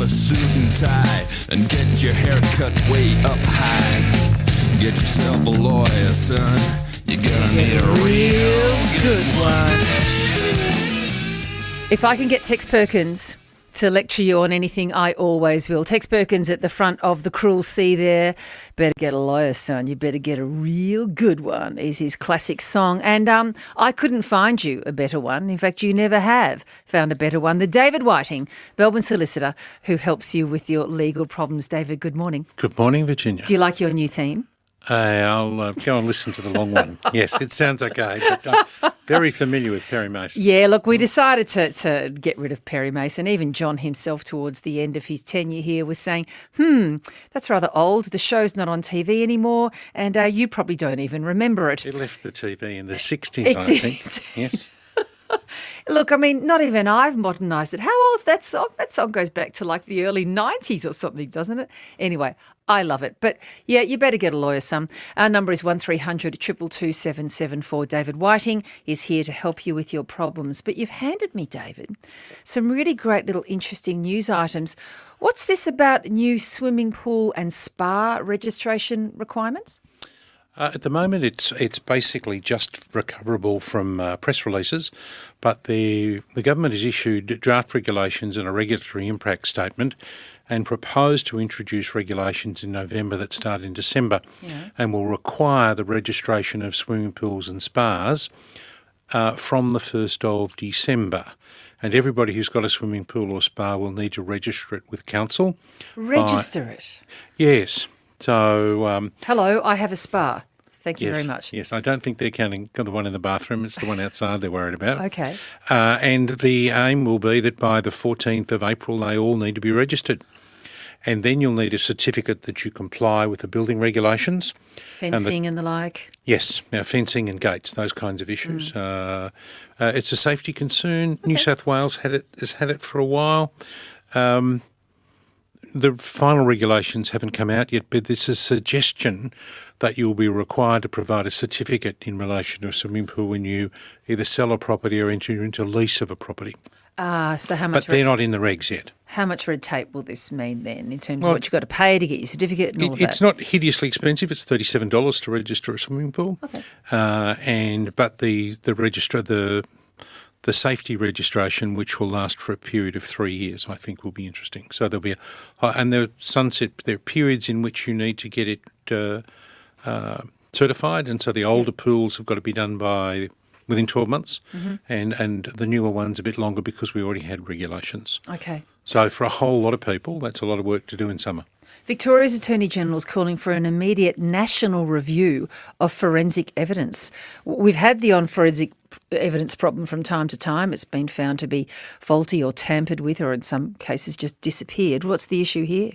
a suit and tie and get your hair cut way up high. Get yourself a lawyer, son. You're gonna need a real good one. If I can get Tex Perkins to lecture you on anything, I always will. Tex Perkins at the front of The Cruel Sea there. Better get a lawyer, son. You better get a real good one is his classic song. And I couldn't find you a better one. In fact, you never have found a better one. The David Whiting, Melbourne solicitor, who helps you with your legal problems. David, good morning. Good morning, Virginia. Do you like your new theme? I'll go and listen to the long one. Yes, it sounds okay, but I'm very familiar with Perry Mason. Yeah, look, we decided to get rid of Perry Mason. Even John himself towards the end of his tenure here was saying, that's rather old. The show's not on TV anymore, and you probably don't even remember it. It left the TV in the 60s, I think. Yes. Look, I mean, not even I've modernised it. How old's that song? That song goes back to like the early 90s or something, doesn't it? Anyway, I love it. But yeah, you better get a lawyer, son. Our number is 1300 222 774. David Whiting is here to help you with your problems. But you've handed me, David, some really great little interesting news items. What's this about new swimming pool and spa registration requirements? At the moment, it's basically just recoverable from press releases, but the government has issued draft regulations and a regulatory impact statement and proposed to introduce regulations in November that start in December and will require the registration of swimming pools and spas from the 1st of December. And everybody who's got a swimming pool or spa will need to register it with council. Register it? Yes. So, hello, I have a spa. Thank you very much. Yes, I don't think they're counting the one in the bathroom. It's the one outside they're worried about. Okay. And the aim will be that by the 14th of April, they all need to be registered. And then you'll need a certificate that you comply with the building regulations. Fencing and the like. Yes, fencing and gates, those kinds of issues. It's a safety concern. Okay. New South Wales has had it for a while. The final regulations haven't come out yet, but there's a suggestion that you'll be required to provide a certificate in relation to a swimming pool when you either sell a property or enter into lease of a property. So how much? But they're not in the regs yet. How much red tape will this mean then in terms of what you've got to pay to get your certificate and all of that? It's not hideously expensive. It's $37 to register a swimming pool. Okay. But the safety registration, which will last for a period of 3 years, I think will be interesting. So there'll be there are periods in which you need to get it certified, and so the older pools have got to be done within 12 months, and the newer ones a bit longer because we already had regulations. Okay. So for a whole lot of people, that's a lot of work to do in summer. Victoria's Attorney-General is calling for an immediate national review of forensic evidence. We've had the on-forensic evidence problem from time to time. It's been found to be faulty or tampered with, or in some cases just disappeared. What's the issue here?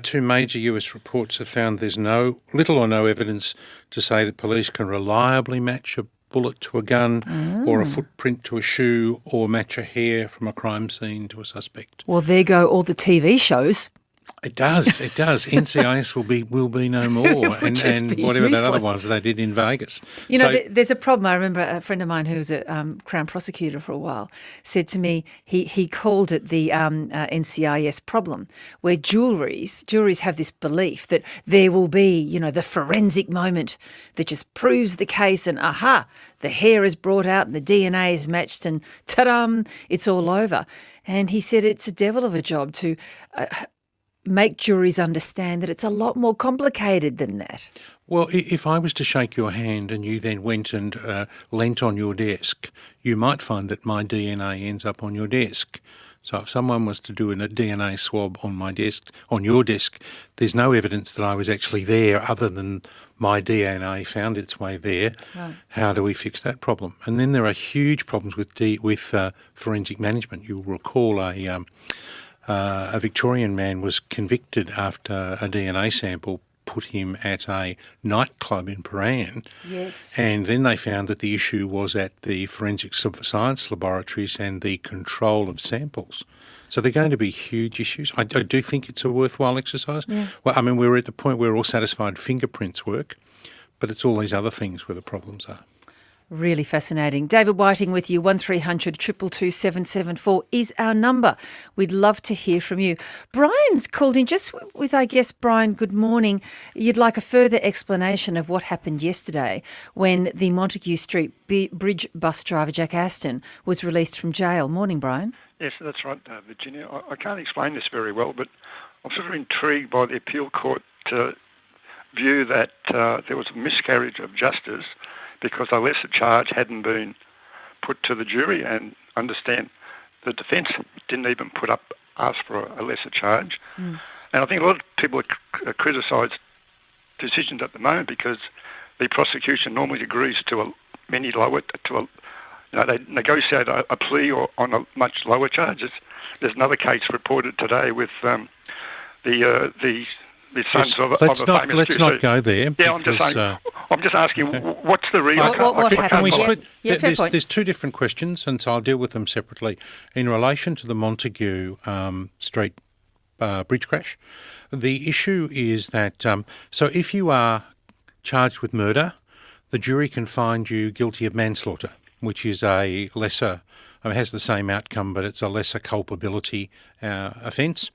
Two major US reports have found there's little or no evidence to say that police can reliably match a bullet to a gun or a footprint to a shoe or match a hair from a crime scene to a suspect. Well, there go all the TV shows. It does. NCIS will be no more, and whatever that other ones they did in Vegas. You know, there's a problem. I remember a friend of mine who was a Crown prosecutor for a while said to me he called it the NCIS problem, where juries have this belief that there will be, the forensic moment that just proves the case, and the hair is brought out and the DNA is matched, and ta-dam, it's all over. And he said it's a devil of a job to make juries understand that it's a lot more complicated than that. Well, if I was to shake your hand and you then went and leant on your desk, you might find that my DNA ends up on your desk. So if someone was to do a DNA swab on your desk, there's no evidence that I was actually there other than my DNA found its way there. Right. How do we fix that problem? And then there are huge problems with forensic management. You'll recall a Victorian man was convicted after a DNA sample put him at a nightclub in Prahran. Yes. And then they found that the issue was at the forensic science laboratories and the control of samples. So they're going to be huge issues. I do think it's a worthwhile exercise. Yeah. Well, I mean, we're at the point where we're all satisfied fingerprints work, but it's all these other things where the problems are. Really fascinating. David Whiting with you, 1300 222 774 is our number. We'd love to hear from you. Brian's called in just with, I guess, Brian, good morning. You'd like a further explanation of what happened yesterday when the Montague Street Bridge bus driver, Jack Aston, was released from jail. Morning, Brian. Yes, that's right, Virginia. I can't explain this very well, but I'm sort of intrigued by the appeal court view that there was a miscarriage of justice because a lesser charge hadn't been put to the jury, and understand the defence didn't even ask for a lesser charge. And I think a lot of people criticise decisions at the moment because the prosecution normally agrees to they negotiate a plea or on a much lower charge. There's another case reported today with the sons of a famous Let's not go there. Yeah, because, I'm just asking, what's the real... What happened? Can we split? Fair point. There's two different questions, and so I'll deal with them separately. In relation to the Montague Street bridge crash, the issue is that, so if you are charged with murder, the jury can find you guilty of manslaughter, which is a lesser, it has the same outcome, but it's a lesser culpability offence.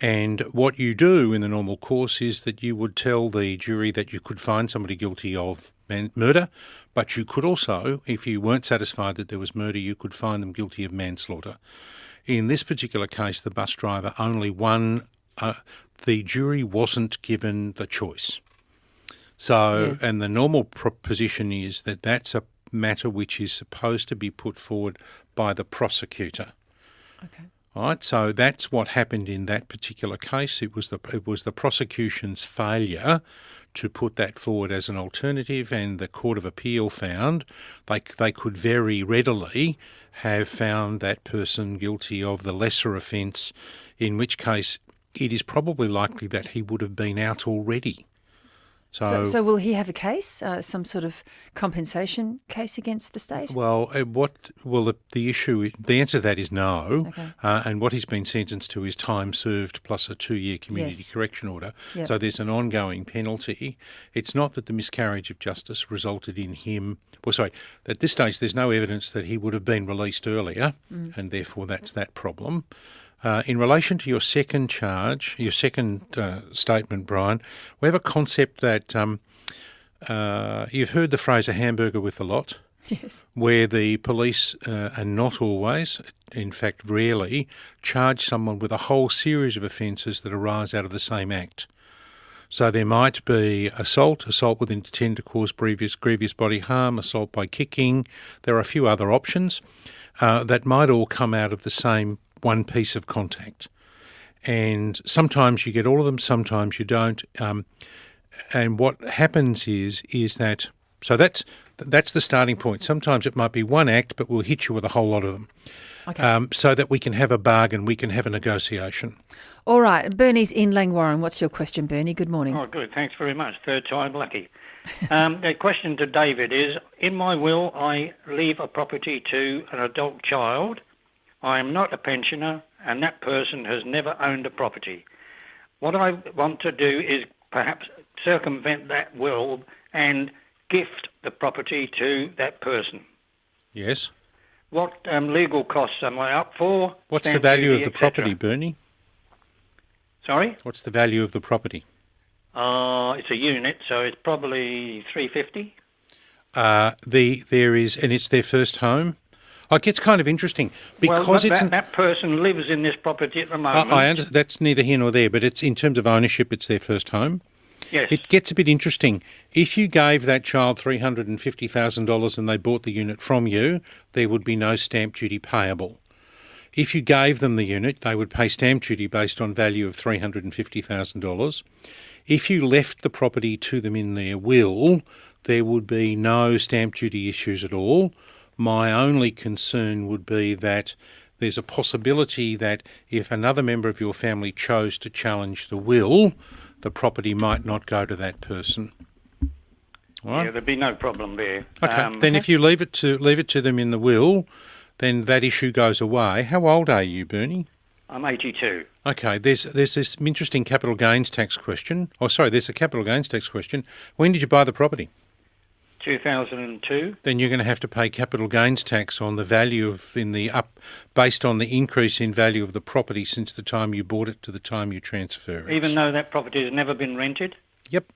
And what you do in the normal course is that you would tell the jury that you could find somebody guilty of murder, but you could also, if you weren't satisfied that there was murder, you could find them guilty of manslaughter. In this particular case, the bus driver only won, the jury wasn't given the choice. So, and the normal position is that that's a matter which is supposed to be put forward by the prosecutor. Okay. All right, so that's what happened in that particular case. It was the prosecution's failure to put that forward as an alternative, and the Court of Appeal found they could very readily have found that person guilty of the lesser offence, in which case it is probably likely that he would have been out already. So will he have a case, some sort of compensation case against the state? Well, the issue, the answer to that is no. Okay. And what he's been sentenced to is time served plus a 2-year community correction order. Yep. So there's an ongoing penalty. It's not that the miscarriage of justice resulted in him. Well, sorry, at this stage there's no evidence that he would have been released earlier, and therefore that's that problem. In relation to your second charge, your second statement, Brian, we have a concept that you've heard the phrase a hamburger with a lot. Yes. Where the police are not always, in fact rarely, charge someone with a whole series of offences that arise out of the same act. So there might be assault with intent to cause grievous bodily harm, assault by kicking. There are a few other options that might all come out of the same one piece of contact. And sometimes you get all of them, sometimes you don't. And what happens is that, so that's the starting point. Sometimes it might be one act, but we'll hit you with a whole lot of them. Okay. So that we can have a bargain, we can have a negotiation. All right. Bernie's in Langwarrin. What's your question, Bernie? Good morning. Oh, good. Thanks very much. Third time lucky. The question to David is, in my will, I leave a property to an adult child. I am not a pensioner, and that person has never owned a property. What I want to do is perhaps circumvent that will and gift the property to that person. Yes. What legal costs am I up for? What's the value of the property, Bernie? Sorry? What's the value of the property? It's a unit, so it's probably $350. There is, and it's their first home. Like, it's kind of interesting because that person lives in this property at the moment. I understand, that's neither here nor there, but it's in terms of ownership, it's their first home. Yes. It gets a bit interesting. If you gave that child $350,000 and they bought the unit from you, there would be no stamp duty payable. If you gave them the unit, they would pay stamp duty based on value of $350,000. If you left the property to them in their will, there would be no stamp duty issues at all. My only concern would be that there's a possibility that if another member of your family chose to challenge the will, the property might not go to that person. All right? Yeah, there'd be no problem there. Okay. Then if you leave it to them in the will, then that issue goes away. How old are you, Bernie? I'm 82. Okay. There's this interesting capital gains tax question. Oh, sorry. There's a capital gains tax question. When did you buy the property? 2002. Then you're going to have to pay capital gains tax on the value based on the increase in value of the property since the time you bought it to the time you transfer it. Even though that property has never been rented? Yep.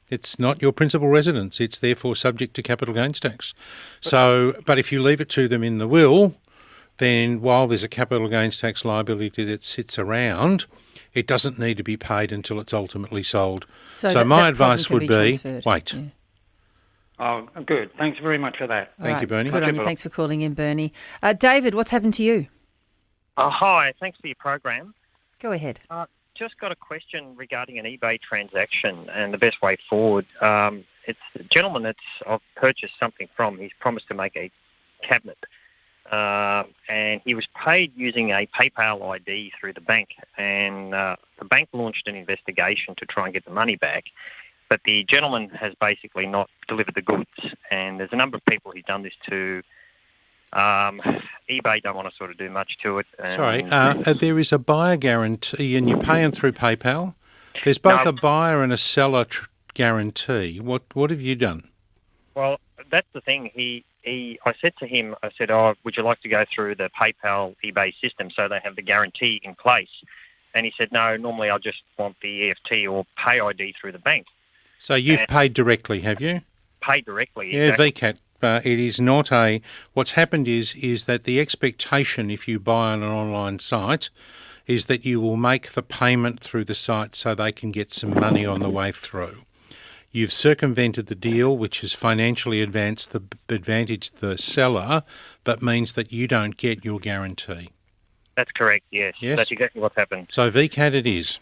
It's not your principal residence. It's therefore subject to capital gains tax. But if you leave it to them in the will, then while there's a capital gains tax liability that sits around, it doesn't need to be paid until it's ultimately sold. So my advice would be wait. Yeah. Oh, good. Thanks very much for that. Thank you, Bernie. Good on you. Thanks for calling in, Bernie. David, what's happened to you? Hi, thanks for your program. Go ahead. Just got a question regarding an eBay transaction and the best way forward. It's a gentleman that I've purchased something from. He's promised to make a cabinet. And he was paid using a PayPal ID through the bank. And the bank launched an investigation to try and get the money back. But the gentleman has basically not delivered the goods. And there's a number of people he's done this to. eBay don't want to sort of do much to it. Sorry, there is a buyer guarantee and you're paying through PayPal. There's both a buyer and a seller guarantee. What have you done? Well, that's the thing. I said to him, would you like to go through the PayPal eBay system so they have the guarantee in place? And he said, no, normally I just want the EFT or Pay ID through the bank. So you've paid directly, have you? Paid directly, yeah, exactly. VCAT. It is not what's happened is that the expectation if you buy on an online site is that you will make the payment through the site so they can get some money on the way through. You've circumvented the deal, which has financially advantaged the seller, but means that you don't get your guarantee. That's correct, yes. That's exactly what's happened. So VCAT it is.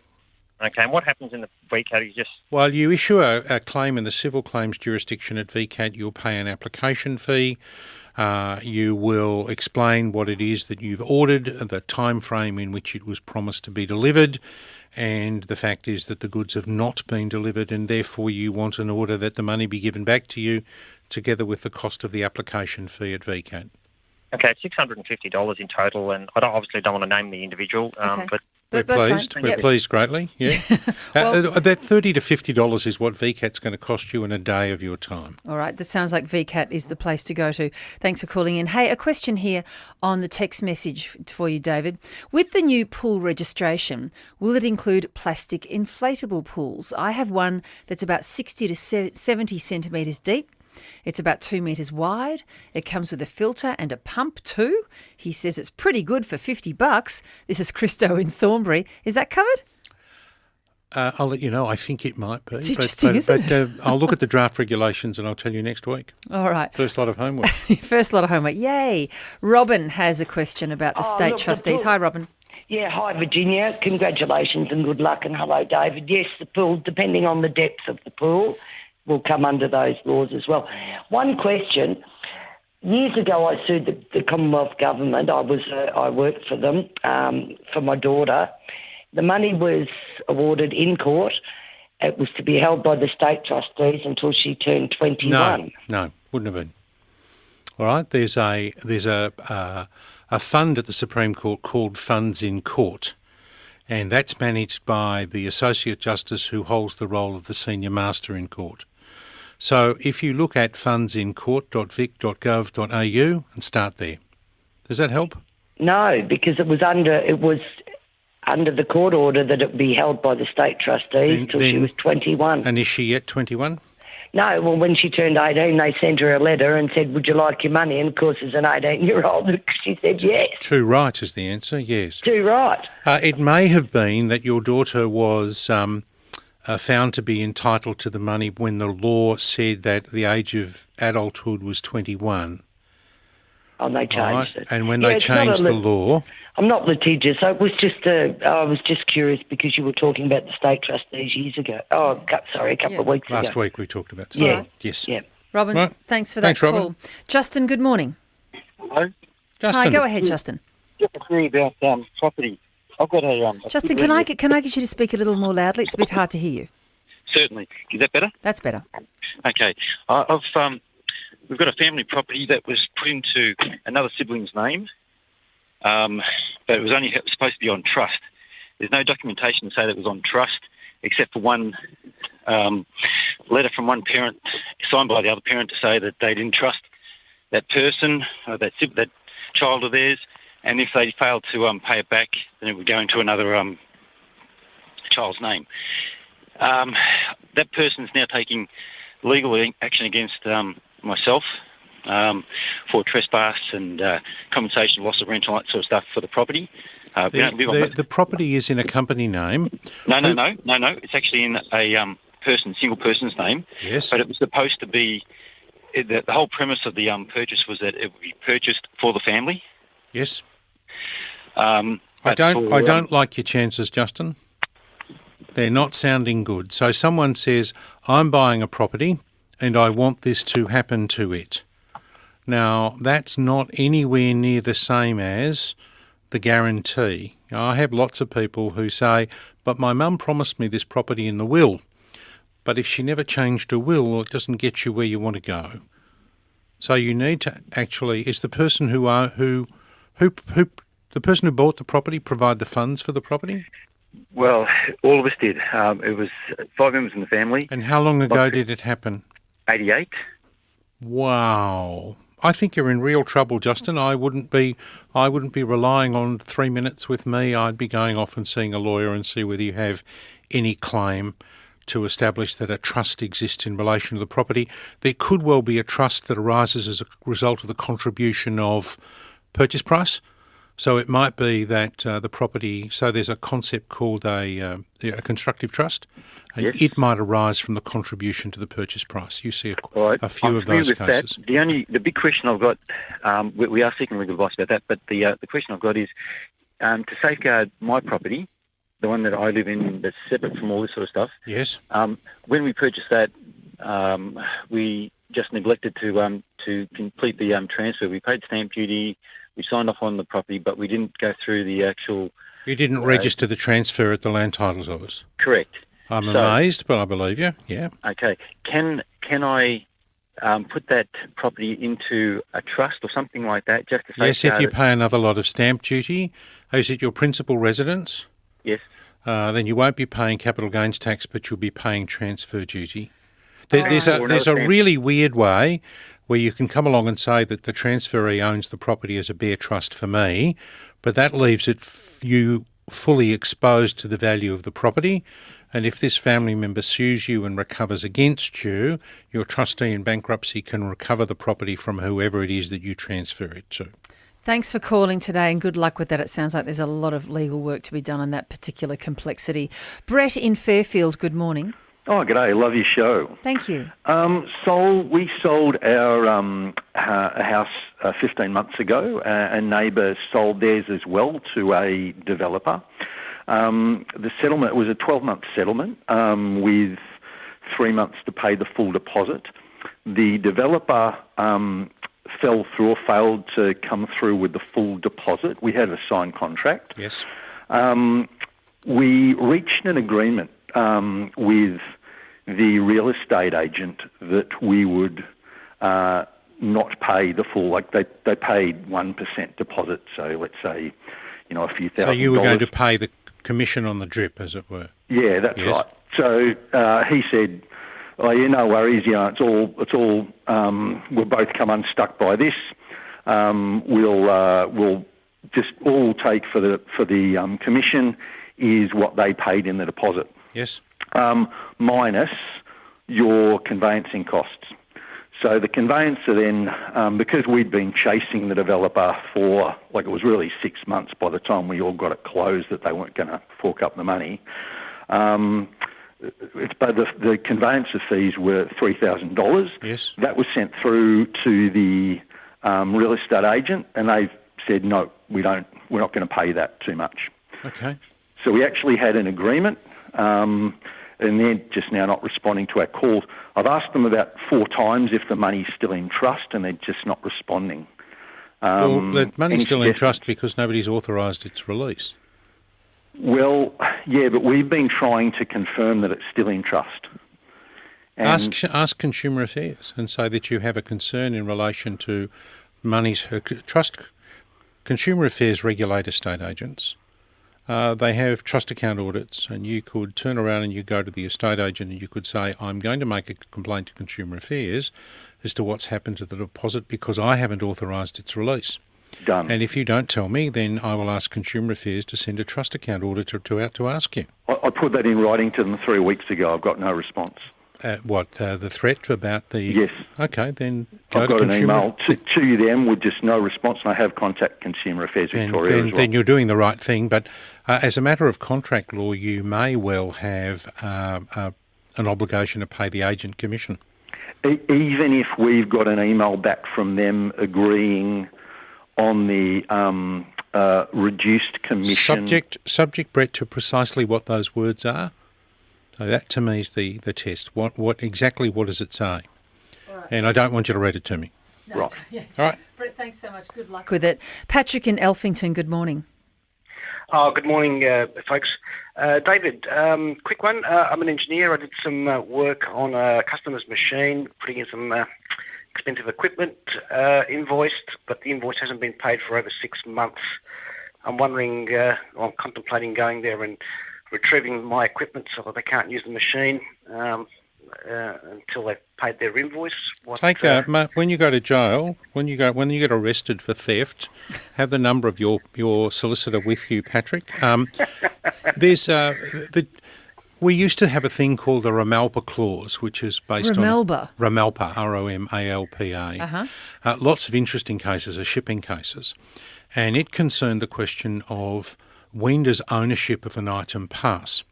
Okay, and what happens in the VCAT? Well, you issue a claim in the civil claims jurisdiction at VCAT. You'll pay an application fee. You will explain what it is that you've ordered, the time frame in which it was promised to be delivered, and the fact is that the goods have not been delivered, and therefore you want an order that the money be given back to you together with the cost of the application fee at VCAT. Okay, it's $650 in total, and I obviously don't want to name the individual, but we're pleased. We're pleased greatly. Yeah, that $30 to $50 is what VCAT's going to cost you in a day of your time. All right, this sounds like VCAT is the place to go to. Thanks for calling in. Hey, a question here on the text message for you, David. With the new pool registration, will it include plastic inflatable pools? I have one that's about 60 to 70 centimetres deep. It's about 2 metres wide. It comes with a filter and a pump too. He says it's pretty good for $50. This is Christo in Thornbury. Is that covered? I'll let you know. I think it might be. It's interesting, isn't it? I'll look at the draft regulations and I'll tell you next week. All right. First lot of homework. First lot of homework. Yay. Robin has a question about the state trustees. Hi, Robin. Yeah, hi, Virginia. Congratulations and good luck. And hello, David. Yes, the pool, depending on the depth of the pool, will come under those laws as well. One question. Years ago, I sued the Commonwealth Government. I worked for them for my daughter. The money was awarded in court. It was to be held by the state trustees until she turned 21. No, wouldn't have been. All right, there's a fund at the Supreme Court called Funds in Court, and that's managed by the Associate Justice who holds the role of the Senior Master in Court. So if you look at fundsincourt.vic.gov.au and start there. Does that help? No, because it was under the court order that it be held by the state trustees until she was 21. And is she yet 21? No, well, when she turned 18, they sent her a letter and said, would you like your money? And, of course, as an 18-year-old, she said yes. Too right is the answer, yes. Too right. It may have been that your daughter was found to be entitled to the money when the law said that the age of adulthood was 21. Oh, they changed it. And when they changed the law... I'm not litigious. I was just curious because you were talking about the state trustees years ago. Oh, a couple of weeks ago. Last week we talked about that. Yeah. Yes. Yeah. Robin, thanks for that call. Robin. Justin, good morning. Hello. Justin. Hi, go ahead, Justin. Just a query about property. I've got a Justin, can I get you to speak a little more loudly? It's a bit hard to hear you. Certainly. Is that better? That's better. Okay. We've got a family property that was put into another sibling's name, but it was only supposed to be on trust. There's no documentation to say that it was on trust, except for one letter from one parent signed by the other parent to say that they didn't trust that person, that child of theirs, and if they failed to pay it back, then it would go into another child's name. That person's now taking legal action against myself for trespass and compensation, loss of rent, all that sort of stuff for the property. We don't live on The property is in a company name. No. It's actually in a single person's name. Yes. But it was supposed to be, the whole premise of the purchase was that it would be purchased for the family. Yes. I I don't like your chances, Justin. They're not sounding good. So someone says, I'm buying a property and I want this to happen to it. Now, that's not anywhere near the same as the guarantee. I have lots of people who say, but my mum promised me this property in the will. But if she never changed her will, it doesn't get you where you want to go. So you need to actually, is the person the person who bought the property provide the funds for the property? Well, all of us did. It was 5 members in the family. And how long ago did it happen? 88. Wow. I think you're in real trouble, Justin. I wouldn't be relying on 3 minutes with me. I'd be going off and seeing a lawyer and see whether you have any claim to establish that a trust exists in relation to the property. There could well be a trust that arises as a result of the contribution of purchase price. So it might be that the property, so there's a concept called a constructive trust, and Yes. it might arise from the contribution to the purchase price. You see a few I'm of those familiar with cases. That. The big question I've got, we are seeking legal advice about that, but the question I've got is to safeguard my property, the one that I live in that's separate from all this sort of stuff. Yes. When we purchased that, we just neglected to complete the transfer. We paid stamp duty, we signed off on the property, but we didn't go through the actual... You didn't register the transfer at the Land Titles Office? Correct. I'm amazed, but I believe you, yeah. Okay. Can I put that property into a trust or something like that just to safeguard Yes, if you it? pay another lot of stamp duty. Is it your principal residence? Yes. Then you won't be paying capital gains tax, but you'll be paying transfer duty. There's Or a stamp. really weird way where you can come along and say that the transferee owns the property as a bare trust for me, but that leaves you fully exposed to the value of the property. And if this family member sues you and recovers against you, your trustee in bankruptcy can recover the property from whoever it is that you transfer it to. Thanks for calling today and good luck with that. It sounds like there's a lot of legal work to be done on that particular complexity. Brett in Fairfield, good morning. Oh, g'day. Love your show. Thank you. We sold our house 15 months ago. A neighbour sold theirs as well to a developer. The settlement was a 12-month settlement with 3 months to pay the full deposit. The developer fell through or failed to come through with the full deposit. We had a signed contract. Yes. We reached an agreement with the real estate agent that we would not pay the full, like they paid 1% deposit, so let's say, a few $1,000. So you were going to pay the commission on the drip, as it were? Yeah, that's Yes. right. So he said, "Oh, yeah, no worries. It's all. We'll both come unstuck by this. We'll just all take for the commission is what they paid in the deposit, Yes. minus your conveyancing costs." So the conveyancer then, because we'd been chasing the developer for, it was really 6 months by the time we all got it closed that they weren't going to fork up the money. But the conveyancer fees were $3,000. Yes. That was sent through to the real estate agent, and they've said, no, we're not going to pay that too much. Okay. So we actually had an agreement, and they're just now not responding to our calls. I've asked them about 4 times if the money's still in trust, and they're just not responding. Well, the money's any still in suggestions? trust because nobody's authorised its release. Well, yeah, but we've been trying to confirm that it's still in trust. And Ask Consumer Affairs and say that you have a concern in relation to monies. Consumer Affairs regulate estate agents, They have trust account audits, and you could turn around and you go to the estate agent and you could say, I'm going to make a complaint to Consumer Affairs as to what's happened to the deposit because I haven't authorised its release. Done. And if you don't tell me, then I will ask Consumer Affairs to send a trust account auditor out to ask you. I put that in writing to them 3 weeks ago. I've got no response. The threat about the... Yes. Okay, then go I've to got an Consumer... email to them with just no response, and I have contacted Consumer Affairs Victoria as well. Then you're doing the right thing, but as a matter of contract law, you may well have an obligation to pay the agent commission. Even if we've got an email back from them agreeing on the reduced commission... Subject, Brett, to precisely what those words are. So that to me is the test. What does it say? Right. And I don't want you to read it to me. No, right. All right. Brett, thanks so much. Good luck with it. Patrick in Elphington, good morning. Oh, good morning, folks. David, quick one. I'm an engineer. I did some work on a customer's machine, putting in some expensive equipment, invoiced, but the invoice hasn't been paid for over 6 months. I'm wondering, I'm contemplating going there and retrieving my equipment so that they can't use the machine until they've paid their invoice. When you go to jail, when you get arrested for theft, have the number of your solicitor with you, Patrick. We used to have a thing called the Ramalpa clause, which is based on Ramalpa, Romalpa. Lots of interesting cases are shipping cases, and it concerned the question of when does ownership of an item pass?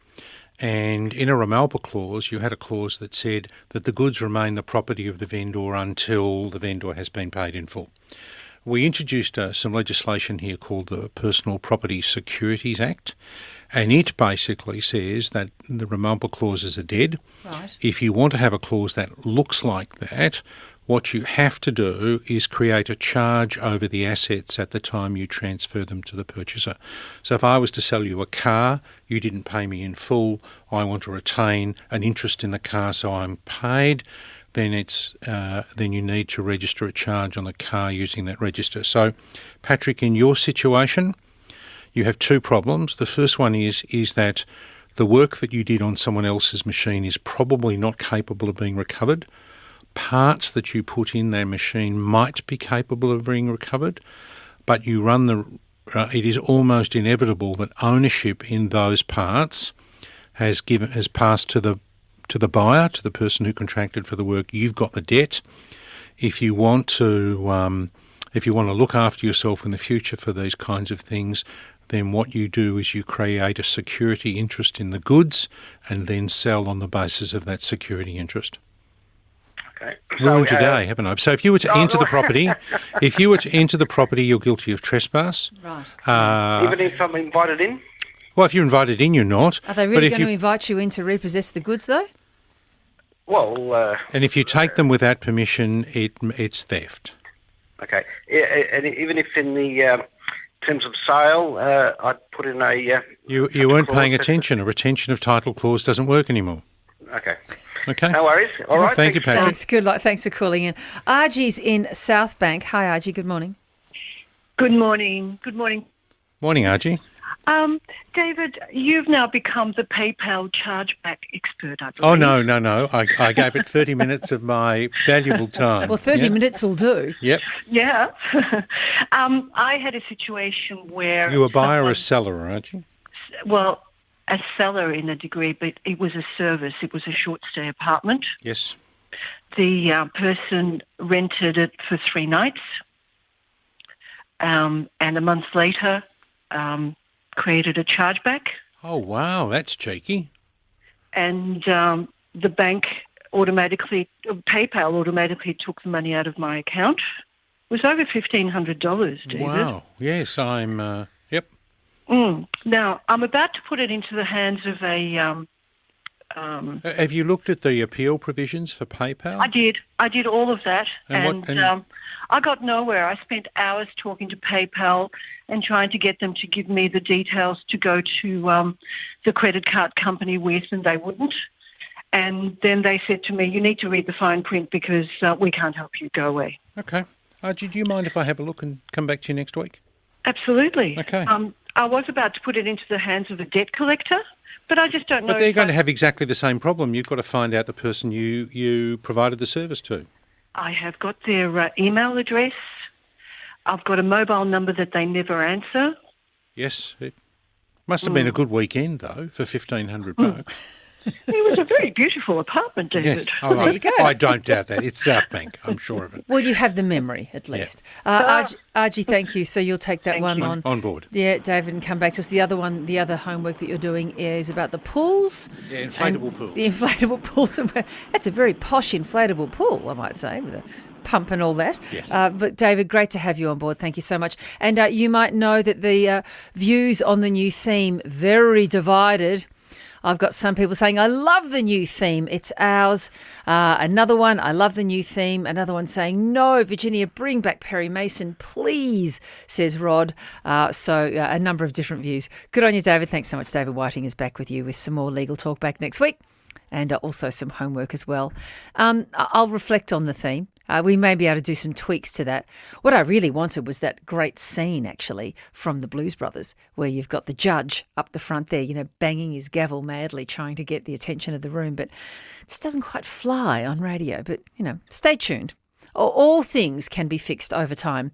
And in a Ramalpa clause, you had a clause that said that the goods remain the property of the vendor until the vendor has been paid in full. We introduced some legislation here called the Personal Property Securities Act, and it basically says that the Ramalpa clauses are dead. Right. If you want to have a clause that looks like that, what you have to do is create a charge over the assets at the time you transfer them to the purchaser. So if I was to sell you a car, you didn't pay me in full, I want to retain an interest in the car so I'm paid, then you need to register a charge on the car using that register. So, Patrick, in your situation, you have two problems. The first one is that the work that you did on someone else's machine is probably not capable of being recovered. Parts that you put in their machine might be capable of being recovered, but you run it is almost inevitable that ownership in those parts has passed to the buyer, to the person who contracted for the work. You've got the debt. If you want to look after yourself in the future for these kinds of things, then what you do is you create a security interest in the goods and then sell on the basis of that security interest. Okay. Ruined your day, haven't I? So if you were to enter the property, you're guilty of trespass. Right. Even if I'm invited in? Well, if you're invited in, you're not. Are they really going to invite you in to repossess the goods, though? Well... and if you take them without permission, it's theft. Okay. And even if in the terms of sale, I'd put in a... You weren't paying attention. A retention of title clause doesn't work anymore. Okay. Okay. No worries. All right. Thank you, Patrick. Thanks. Good luck. Thanks for calling in. Argie's in South Bank. Hi, Argie. Good morning. Good morning. Good morning. Morning, Argie. David, you've now become the PayPal chargeback expert, I believe. Oh, no. I gave it 30 minutes of my valuable time. Well, 30 minutes will do. Yep. Yeah. I had a situation where... You a buyer or a seller, aren't you? Well, a seller in a degree, but it was a service. It was a short-stay apartment. Yes. The person rented it for 3 nights, and a month later created a chargeback. Oh, wow, that's cheeky. And the bank PayPal automatically took the money out of my account. It was over $1,500, David. Wow, yes, I'm, yep. Now, I'm about to put it into the hands of a... have you looked at the appeal provisions for PayPal? I did all of that, and I got nowhere. I spent hours talking to PayPal and trying to get them to give me the details to go to the credit card company with, and they wouldn't. And then they said to me, you need to read the fine print because we can't help you. Go away. Okay. Archie, do you mind if I have a look and come back to you next week? Absolutely. Okay. I was about to put it into the hands of a debt collector, but I just don't know. But they're going to have exactly the same problem. You've got to find out the person you provided the service to. I have got their email address. I've got a mobile number that they never answer. Yes, it must have been a good weekend, though, for $1,500. It was a very beautiful apartment, David. Yes. Oh, There you go. I don't doubt that. It's South Bank, I'm sure of it. Well, you have the memory, at least. Archie, thank you. So you'll take that one on board. Yeah, David, and come back to us. The other one, the other homework that you're doing is about the pools. Yeah, inflatable pools. The inflatable pools. That's a very posh inflatable pool, I might say, with a pump and all that. Yes. But David, great to have you on board. Thank you so much. And you might know that the views on the new theme, very divided. I've got some people saying, I love the new theme. It's ours. Another one, I love the new theme. Another one saying, no, Virginia, bring back Perry Mason, please, says Rod. So a number of different views. Good on you, David. Thanks so much. David Whiting is back with you with some more legal talk back next week, and also some homework as well. I'll reflect on the theme. We may be able to do some tweaks to that. What I really wanted was that great scene, actually, from the Blues Brothers, where you've got the judge up the front there, banging his gavel madly, trying to get the attention of the room. But it just doesn't quite fly on radio. But, stay tuned. All things can be fixed over time.